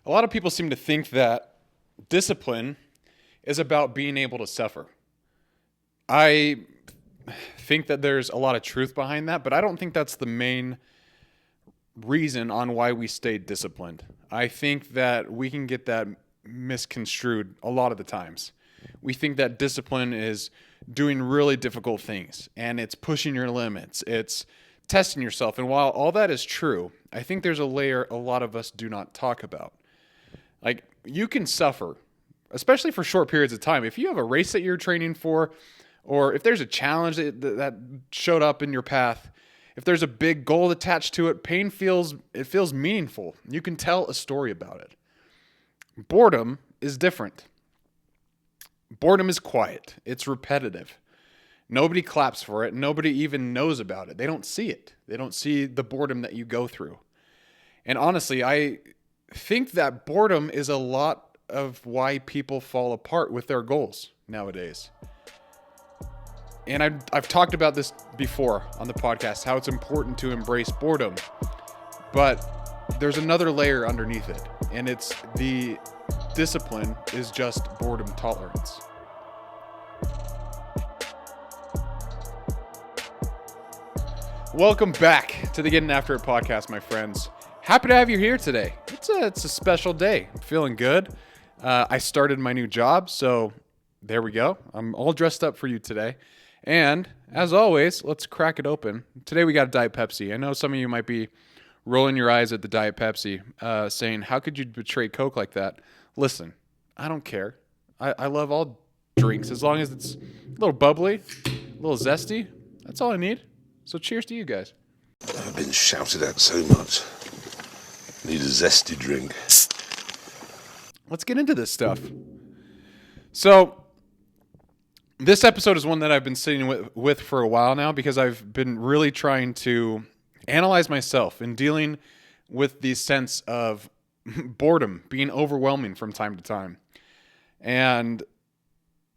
A lot of people seem to think that discipline is about being able to suffer. I think that there's a lot of truth behind that, but I don't think that's the main reason on why we stay disciplined. I think that we can get that misconstrued a lot of the times. We think that discipline is doing really difficult things and it's pushing your limits. It's testing yourself. And while all that is true, I think there's a layer a lot of us do not talk about. Like, you can suffer, especially for short periods of time. If you have a race that you're training for, or if there's a challenge that showed up in your path, if there's a big goal attached to it, pain feels meaningful. You can tell a story about it. Boredom is different. Boredom is quiet. It's repetitive. Nobody claps for it. Nobody even knows about it. They don't see it. They don't see the boredom that you go through. And honestly, I think that boredom is a lot of why people fall apart with their goals nowadays. And I've talked about this before on the podcast, how it's important to embrace boredom. But there's another layer underneath it, and it's the discipline is just boredom tolerance. Welcome back to the Getting After It podcast, my friends. Happy to have you here today. It's a special day. I'm feeling good. I started my new job, so there we go. I'm all dressed up for you today. And as always, let's crack it open. Today we got a Diet Pepsi. I know some of you might be rolling your eyes at the Diet Pepsi, saying, how could you betray Coke like that? Listen, I don't care. I love all drinks as long as it's a little bubbly, a little zesty. That's all I need. So cheers to you guys. I've been shouted at so much. Need a zesty drink. Let's get into this stuff. So this episode is one that I've been sitting with for a while now because I've been really trying to analyze myself and dealing with the sense of boredom being overwhelming from time to time. And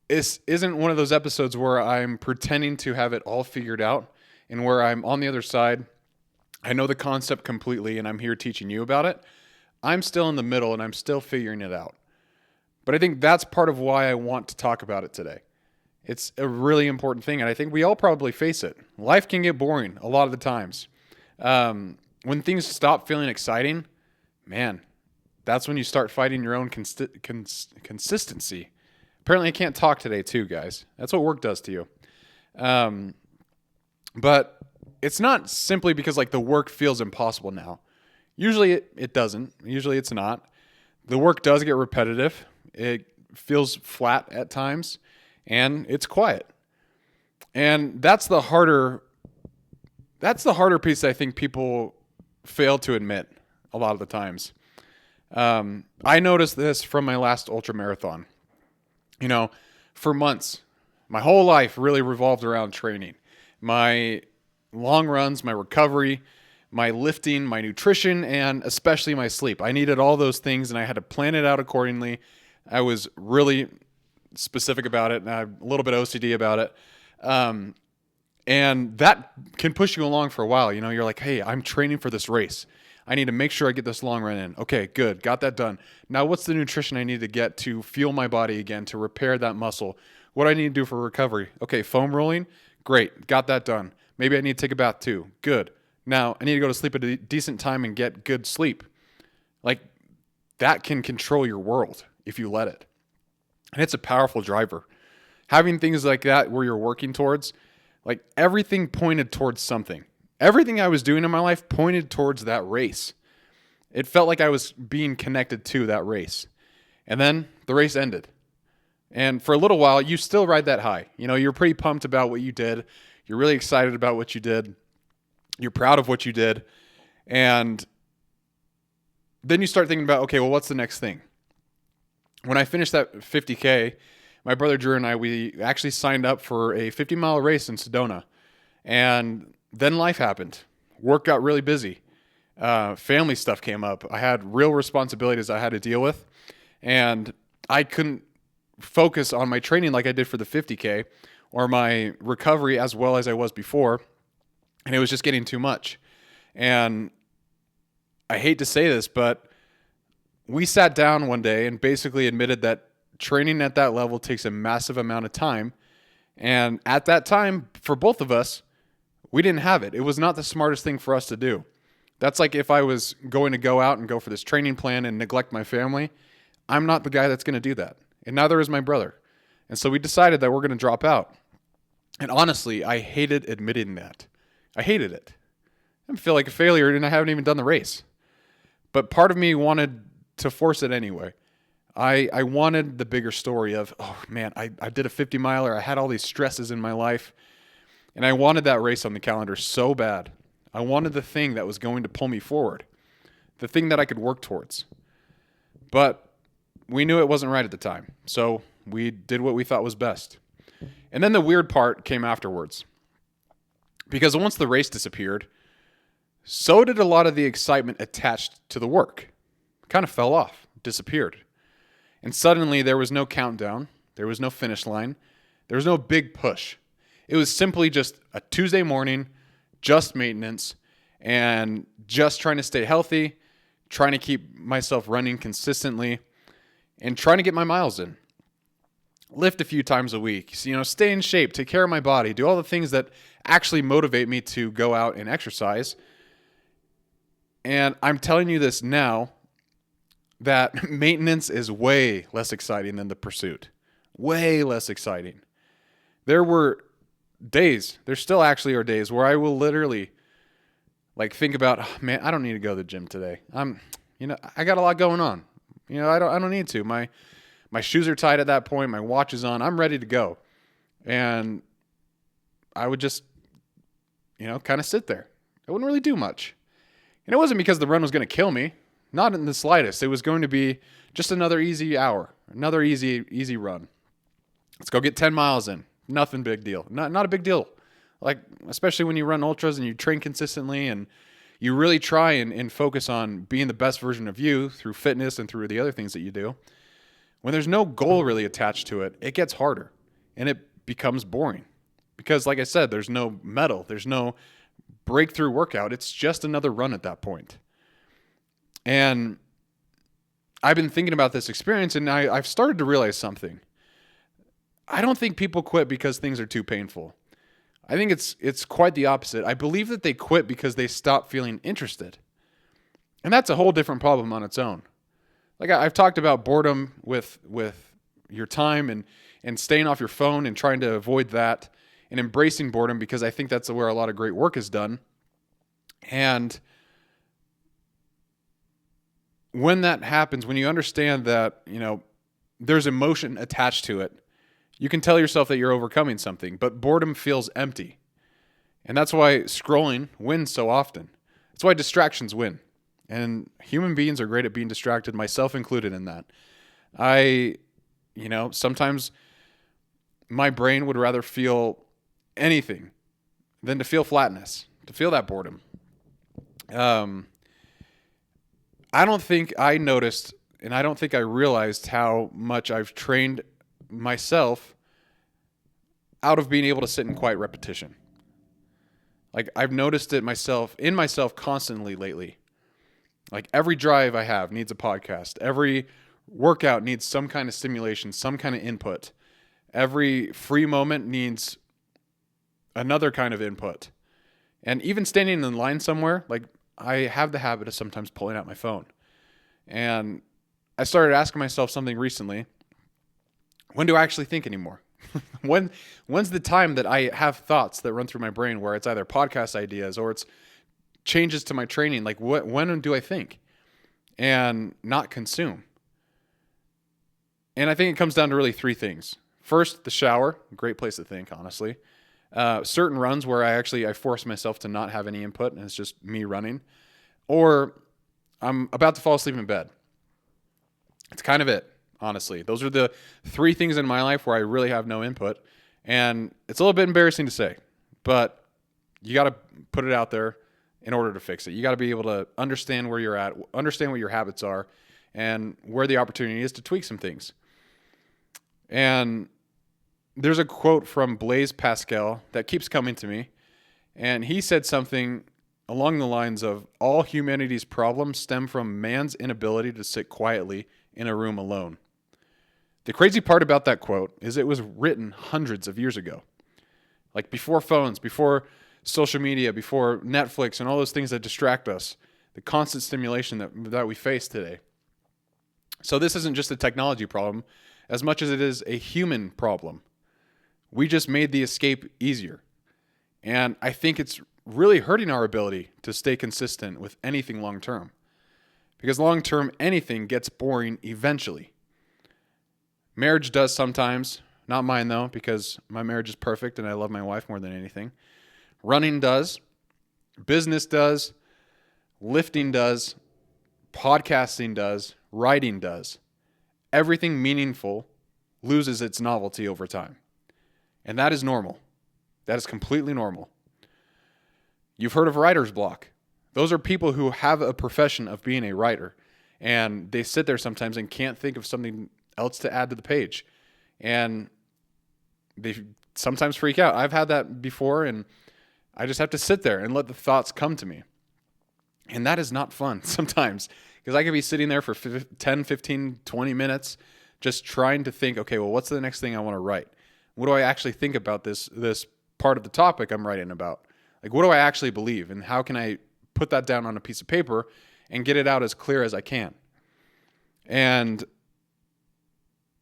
this isn't one of those episodes where I'm pretending to have it all figured out and where I'm on the other side. I know the concept completely and I'm here teaching you about it. I'm still in the middle and I'm still figuring it out. But I think that's part of why I want to talk about it today. It's a really important thing, and I think we all probably face it. Life can get boring a lot of the times. When things stop feeling exciting, man, that's when you start fighting your own consistency. Apparently I can't talk today too, guys. That's what work does to you. But it's not simply because like the work feels impossible now. Usually it doesn't. Usually it's not. The work does get repetitive. It feels flat at times, and it's quiet. And that's the harder piece I think people fail to admit a lot of the times. I noticed this from my last ultra marathon. You know, for months, my whole life really revolved around training. My long runs, my recovery, my lifting, my nutrition, and especially my sleep. I needed all those things, and I had to plan it out accordingly. I was really specific about it, and I have a little bit OCD about it. And that can push you along for a while. You know, you're like, hey, I'm training for this race. I need to make sure I get this long run in. Okay, good. Got that done. Now, what's the nutrition I need to get to fuel my body again, to repair that muscle? What do I need to do for recovery? Okay, foam rolling. Great. Got that done. Maybe I need to take a bath too. Good. Now, I need to go to sleep at a decent time and get good sleep. Like, that can control your world if you let it. And it's a powerful driver. Having things like that where you're working towards, like everything pointed towards something. Everything I was doing in my life pointed towards that race. It felt like I was being connected to that race. And then the race ended. And for a little while, you still ride that high. You know, you're pretty pumped about what you did. You're really excited about what you did. You're proud of what you did. And then you start thinking about, okay, well, what's the next thing? When I finished that 50K, my brother Drew and I, we actually signed up for a 50-mile race in Sedona. And then life happened. Work got really busy. Family stuff came up. I had real responsibilities I had to deal with. And I couldn't focus on my training like I did for the 50K or my recovery as well as I was before. And it was just getting too much. And I hate to say this, but we sat down one day and basically admitted that training at that level takes a massive amount of time. And at that time, for both of us, we didn't have it. It was not the smartest thing for us to do. That's like if I was going to go out and go for this training plan and neglect my family. I'm not the guy that's going to do that. And neither is my brother. And so we decided that we're going to drop out. And honestly, I hated admitting that. I hated it. I feel like a failure and I haven't even done the race. But part of me wanted to force it anyway. I wanted the bigger story of, oh man, I did a 50 miler. I had all these stresses in my life. And I wanted that race on the calendar so bad. I wanted the thing that was going to pull me forward. The thing that I could work towards. But we knew it wasn't right at the time. So we did what we thought was best. And then the weird part came afterwards. Because once the race disappeared, so did a lot of the excitement attached to the work. Kind of fell off, disappeared. And suddenly there was no countdown. There was no finish line. There was no big push. It was simply just a Tuesday morning, just maintenance, and just trying to stay healthy, trying to keep myself running consistently, and trying to get my miles in. Lift a few times a week, stay in shape, take care of my body, do all the things that actually motivate me to go out and exercise. And I'm telling you this now, that maintenance is way less exciting than the pursuit. Way less exciting. There were days, there still actually are days where I will literally think about, oh, man, I don't need to go to the gym today. I got a lot going on. I don't need to. My shoes are tied at that point. My watch is on. I'm ready to go. And I would just, kind of sit there. I wouldn't really do much. And it wasn't because the run was going to kill me. Not in the slightest. It was going to be just another easy hour. Another easy run. Let's go get 10 miles in. Nothing big deal. Not a big deal. Especially when you run ultras and you train consistently and you really try and focus on being the best version of you through fitness and through the other things that you do. When there's no goal really attached to it, it gets harder and it becomes boring. Because like I said, there's no medal. There's no breakthrough workout. It's just another run at that point. And I've been thinking about this experience and I've started to realize something. I don't think people quit because things are too painful. I think it's quite the opposite. I believe that they quit because they stop feeling interested. And that's a whole different problem on its own. I've talked about boredom with your time and staying off your phone and trying to avoid that and embracing boredom because I think that's where a lot of great work is done. And when that happens, when you understand that, there's emotion attached to it, you can tell yourself that you're overcoming something, but boredom feels empty. And that's why scrolling wins so often. That's why distractions win. And human beings are great at being distracted, myself included in that. Sometimes my brain would rather feel anything than to feel flatness, to feel that boredom. I don't think I noticed, and I don't think I realized how much I've trained myself out of being able to sit in quiet repetition. I've noticed it in myself constantly lately. Every drive I have needs a podcast. Every workout needs some kind of stimulation, some kind of input. Every free moment needs another kind of input. And even standing in line somewhere, I have the habit of sometimes pulling out my phone. And I started asking myself something recently. When do I actually think anymore? When's the time that I have thoughts that run through my brain where it's either podcast ideas or it's changes to my training? When do I think and not consume? And I think it comes down to really three things. First, the shower, great place to think, honestly. Certain runs where I force myself to not have any input and it's just me running. Or I'm about to fall asleep in bed. It's kind of it, honestly. Those are the three things in my life where I really have no input. And it's a little bit embarrassing to say, but you got to put it out there in order to fix it. You got to be able to understand where you're at, understand what your habits are, and where the opportunity is to tweak some things. And there's a quote from Pascal that keeps coming to me. And he said something along the lines of all humanity's problems stem from man's inability to sit quietly in a room alone. The crazy part about that quote is it was written hundreds of years ago. Like before phones, before social media, before Netflix and all those things that distract us, the constant stimulation that we face today. So this isn't just a technology problem as much as it is a human problem. We just made the escape easier. And I think it's really hurting our ability to stay consistent with anything long term. Because long term, anything gets boring eventually. Marriage does sometimes. Not mine though, because my marriage is perfect and I love my wife more than anything. Running does. Business does. Lifting does. Podcasting does. Writing does. Everything meaningful loses its novelty over time. And that is normal. That is completely normal. You've heard of writer's block. Those are people who have a profession of being a writer. And they sit there sometimes and can't think of something else to add to the page. And they sometimes freak out. I've had that before, and I just have to sit there and let the thoughts come to me. And that is not fun sometimes, because I could be sitting there for 10, 15, 20 minutes just trying to think, okay, well, what's the next thing I want to write? What do I actually think about this part of the topic I'm writing about? Like, what do I actually believe, and how can I put that down on a piece of paper and get it out as clear as I can? And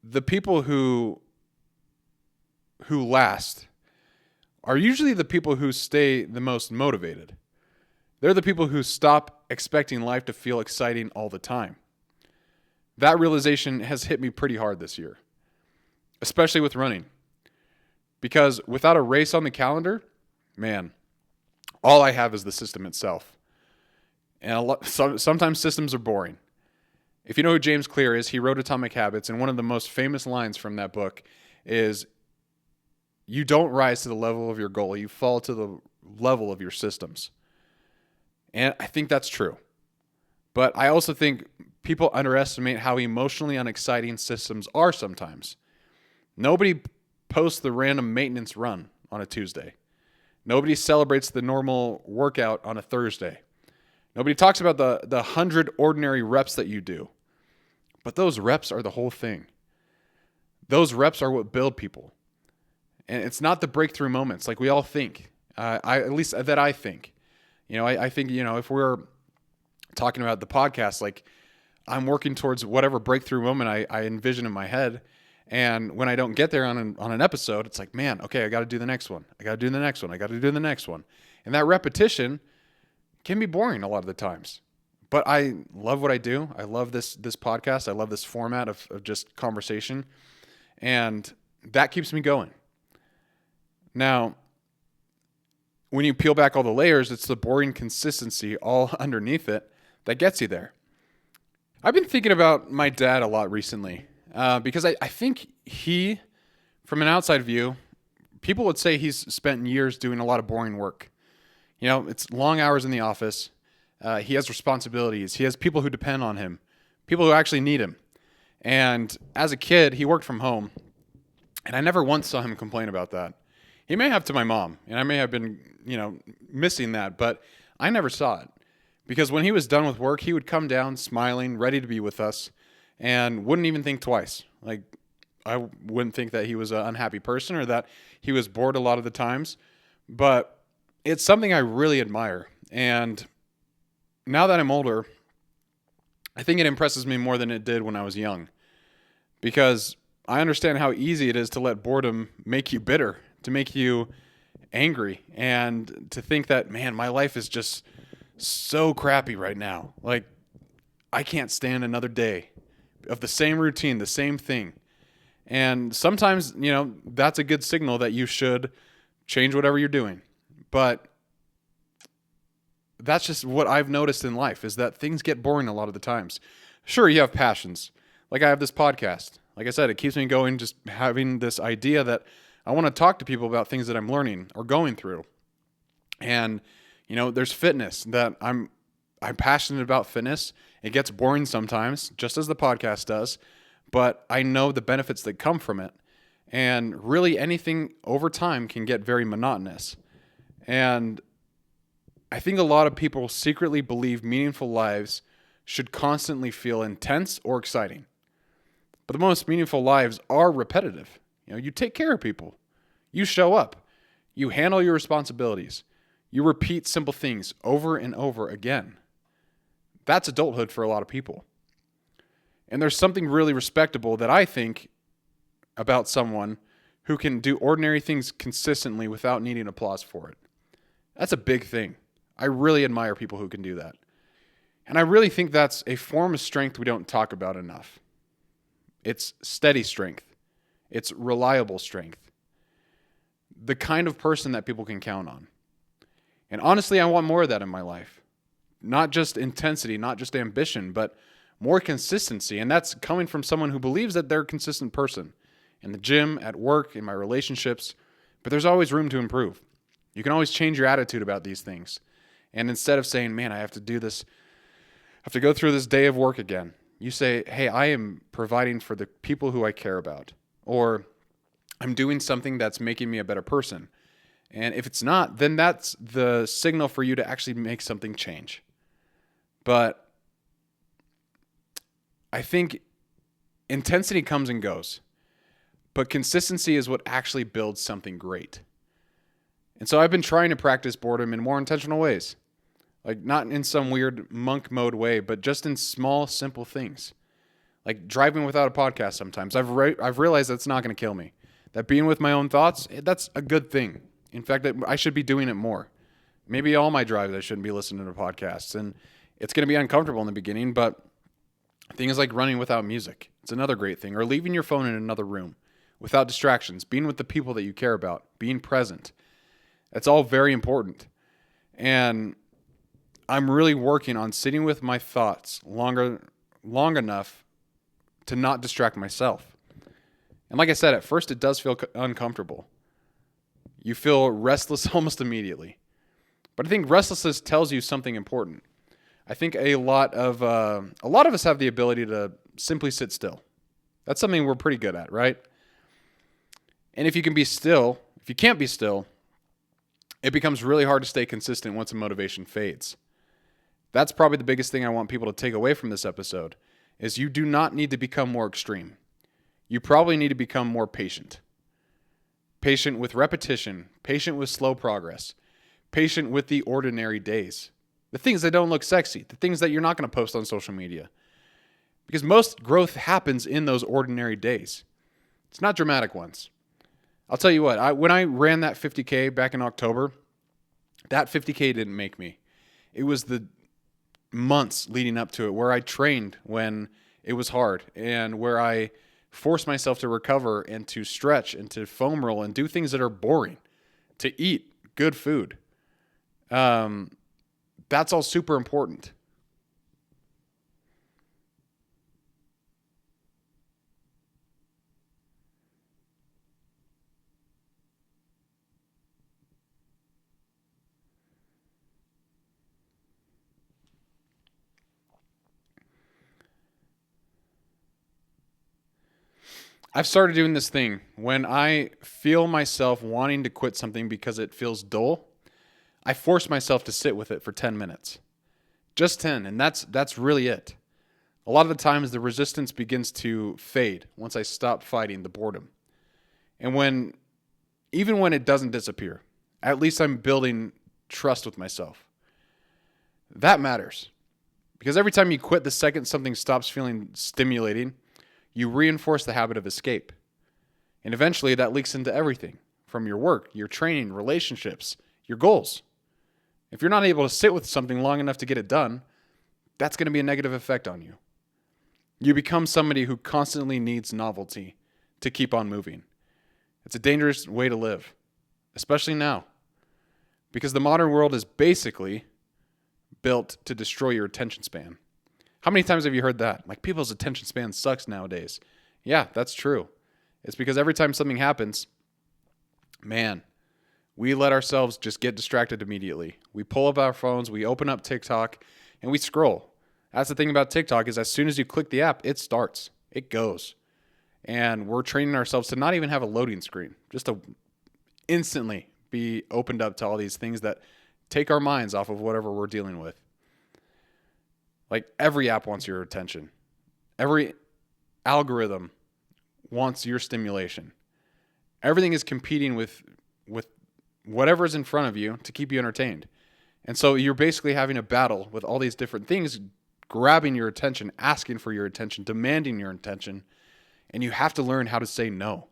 the people who last are usually the people who stay the most motivated. They're the people who stop expecting life to feel exciting all the time. That realization has hit me pretty hard this year, especially with running. Because without a race on the calendar, man, all I have is the system itself. And sometimes systems are boring. If you know who James Clear is, he wrote Atomic Habits, and one of the most famous lines from that book is, you don't rise to the level of your goal, you fall to the level of your systems. And I think that's true. But I also think people underestimate how emotionally unexciting systems are sometimes. Nobody posts the random maintenance run on a Tuesday. Nobody celebrates the normal workout on a Thursday. Nobody talks about the 100 ordinary reps that you do. But those reps are the whole thing. Those reps are what build people. And it's not the breakthrough moments like we all think. At least that I think. I think, if we're talking about the podcast, like I'm working towards whatever breakthrough moment I envision in my head. And when I don't get there on an episode, it's like, man, okay, I got to do the next one. I got to do the next one. I got to do the next one. And that repetition can be boring a lot of the times. But I love what I do. I love this podcast. I love this format of just conversation. And that keeps me going. Now, when you peel back all the layers, it's the boring consistency all underneath it that gets you there. I've been thinking about my dad a lot recently because I think he, from an outside view, people would say he's spent years doing a lot of boring work. It's long hours in the office. He has responsibilities. He has people who depend on him, people who actually need him. And as a kid, he worked from home, and I never once saw him complain about that. He may have to my mom, and I may have been, missing that, but I never saw it. Because when he was done with work, he would come down smiling, ready to be with us, and wouldn't even think twice. Like, I wouldn't think that he was an unhappy person or that he was bored a lot of the times. But it's something I really admire. And now that I'm older, I think it impresses me more than it did when I was young. Because I understand how easy it is to let boredom make you bitter, to make you angry, and to think that, man, my life is just so crappy right now. Like, I can't stand another day of the same routine, the same thing. And sometimes, that's a good signal that you should change whatever you're doing. But that's just what I've noticed in life, is that things get boring a lot of the times. Sure, you have passions. Like I have this podcast. Like I said, it keeps me going, just having this idea that I want to talk to people about things that I'm learning or going through. And, there's fitness that I'm passionate about fitness. It gets boring sometimes, just as the podcast does, but I know the benefits that come from it. And really anything over time can get very monotonous. And I think a lot of people secretly believe meaningful lives should constantly feel intense or exciting. But the most meaningful lives are repetitive. You take care of people. You show up. You handle your responsibilities. You repeat simple things over and over again. That's adulthood for a lot of people. And there's something really respectable that I think about someone who can do ordinary things consistently without needing applause for it. That's a big thing. I really admire people who can do that. And I really think that's a form of strength we don't talk about enough. It's steady strength. It's reliable strength. The kind of person that people can count on. And honestly, I want more of that in my life. Not just intensity, not just ambition, but more consistency. And that's coming from someone who believes that they're a consistent person. In the gym, at work, in my relationships. But there's always room to improve. You can always change your attitude about these things. And instead of saying, man, I have to do this, I have to go through this day of work again. You say, hey, I am providing for the people who I care about. Or I'm doing something that's making me a better person. And if it's not, then that's the signal for you to actually make something change. But I think intensity comes and goes. But consistency is what actually builds something great. And so I've been trying to practice boredom in more intentional ways. Like not in some weird monk mode way, but just in small, simple things. Like driving without a podcast sometimes. I've realized that's not going to kill me. That being with my own thoughts, that's a good thing. In fact, I should be doing it more. Maybe all my drives I shouldn't be listening to podcasts. And it's going to be uncomfortable in the beginning, but things like running without music. It's another great thing. Or leaving your phone in another room without distractions. Being with the people that you care about. Being present. That's all very important. And I'm really working on sitting with my thoughts long enough to not distract myself. And like I said, at first it does feel uncomfortable. You feel restless almost immediately. But I think restlessness tells you something important. I think a lot of us have the ability to simply sit still. That's something we're pretty good at, right? And if you can't be still, it becomes really hard to stay consistent once the motivation fades. That's probably the biggest thing I want people to take away from this episode, is you do not need to become more extreme. You probably need to become more patient. Patient with repetition, patient with slow progress, patient with the ordinary days. The things that don't look sexy, the things that you're not going to post on social media. Because most growth happens in those ordinary days. It's not dramatic ones. I'll tell you what, when I ran that 50K back in October, that 50K didn't make me. It was the months leading up to it where I trained when it was hard and where I forced myself to recover and to stretch and to foam roll and do things that are boring, to eat good food. That's all super important. I've started doing this thing when I feel myself wanting to quit something because it feels dull. I force myself to sit with it for 10 minutes. Just 10, and that's really it. A lot of the times the resistance begins to fade once I stop fighting the boredom. And even when it doesn't disappear, at least I'm building trust with myself. That matters. Because every time you quit, the second something stops feeling stimulating, you reinforce the habit of escape. And eventually that leaks into everything, from your work, your training, relationships, your goals. If you're not able to sit with something long enough to get it done, that's going to be a negative effect on you. You become somebody who constantly needs novelty to keep on moving. It's a dangerous way to live, especially now, because the modern world is basically built to destroy your attention span. How many times have you heard that? Like, people's attention span sucks nowadays. Yeah, that's true. It's because every time something happens, man, we let ourselves just get distracted immediately. We pull up our phones, we open up TikTok, and we scroll. That's the thing about TikTok, is as soon as you click the app, it starts. It goes. And we're training ourselves to not even have a loading screen, just to instantly be opened up to all these things that take our minds off of whatever we're dealing with. Like every app wants your attention. Every algorithm wants your stimulation. Everything is competing with whatever's in front of you to keep you entertained. And so you're basically having a battle with all these different things grabbing your attention, asking for your attention, demanding your attention, and you have to learn how to say no.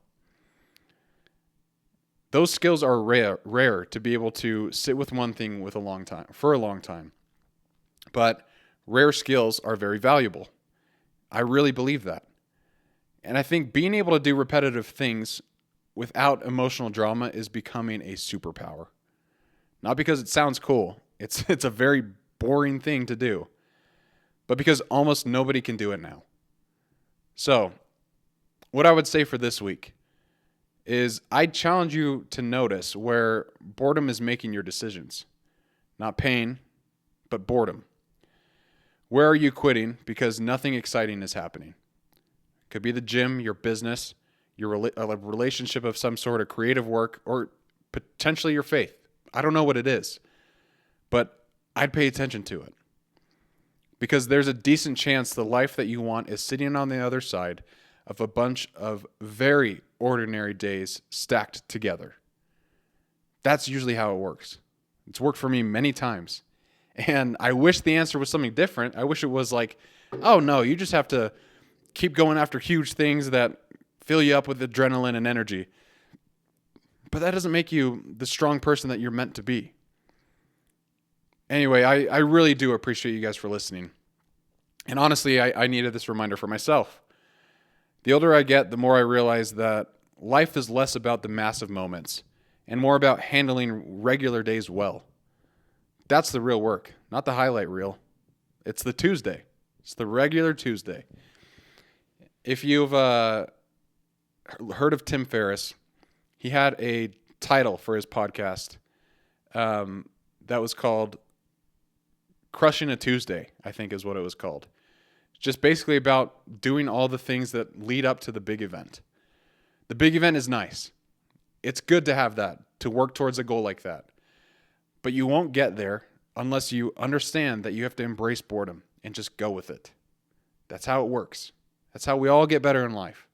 Those skills are rare to be able to sit with one thing for a long time. But rare skills are very valuable. I really believe that. And I think being able to do repetitive things without emotional drama is becoming a superpower. Not because it sounds cool. It's a very boring thing to do. But because almost nobody can do it now. So, what I would say for this week is I'd challenge you to notice where boredom is making your decisions. Not pain, but boredom. Where are you quitting because nothing exciting is happening? Could be the gym, your business, a relationship of some sort of creative work, or potentially your faith. I don't know what it is, but I'd pay attention to it. Because there's a decent chance the life that you want is sitting on the other side of a bunch of very ordinary days stacked together. That's usually how it works. It's worked for me many times. And I wish the answer was something different. I wish it was like, oh no, you just have to keep going after huge things that fill you up with adrenaline and energy. But that doesn't make you the strong person that you're meant to be. Anyway, I really do appreciate you guys for listening. And honestly, I needed this reminder for myself. The older I get, the more I realize that life is less about the massive moments and more about handling regular days well. That's the real work, not the highlight reel. It's the Tuesday. It's the regular Tuesday. If you've heard of Tim Ferriss, he had a title for his podcast that was called Crushing a Tuesday, I think is what it was called. Just basically about doing all the things that lead up to the big event. The big event is nice. It's good to have that, to work towards a goal like that. But you won't get there unless you understand that you have to embrace boredom and just go with it. That's how it works. That's how we all get better in life.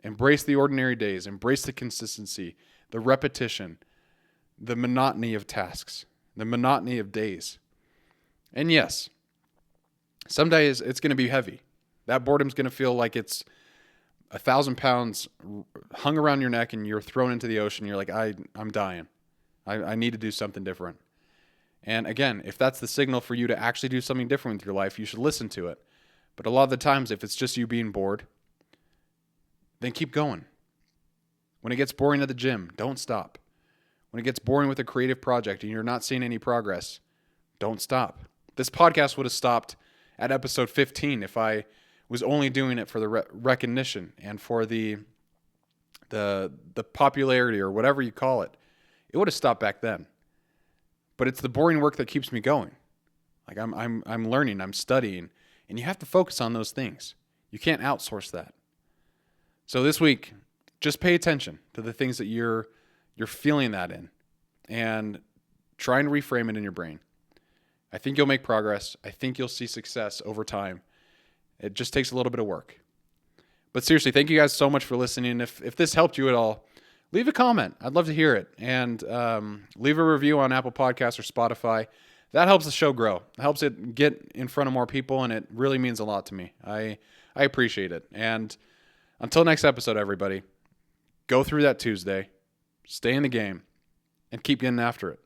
Embrace the ordinary days. Embrace the consistency, the repetition, the monotony of tasks, the monotony of days. And yes, some days it's going to be heavy. That boredom's going to feel like it's 1,000 pounds hung around your neck and you're thrown into the ocean. You're like, I'm dying. I need to do something different. And again, if that's the signal for you to actually do something different with your life, you should listen to it. But a lot of the times, if it's just you being bored, then keep going. When it gets boring at the gym, don't stop. When it gets boring with a creative project and you're not seeing any progress, don't stop. This podcast would have stopped at episode 15 if I was only doing it for the recognition and for the popularity or whatever you call it. It would have stopped back then. But it's the boring work that keeps me going. Like I'm learning, I'm studying, and you have to focus on those things. You can't outsource that. So this week, just pay attention to the things that you're feeling that in and try and reframe it in your brain. I think you'll make progress. I think you'll see success over time. It just takes a little bit of work. But seriously, thank you guys so much for listening. If this helped you at all, leave a comment. I'd love to hear it. And leave a review on Apple Podcasts or Spotify. That helps the show grow. It helps it get in front of more people, and it really means a lot to me. I appreciate it. And until next episode, everybody, go through that Tuesday, stay in the game, and keep getting after it.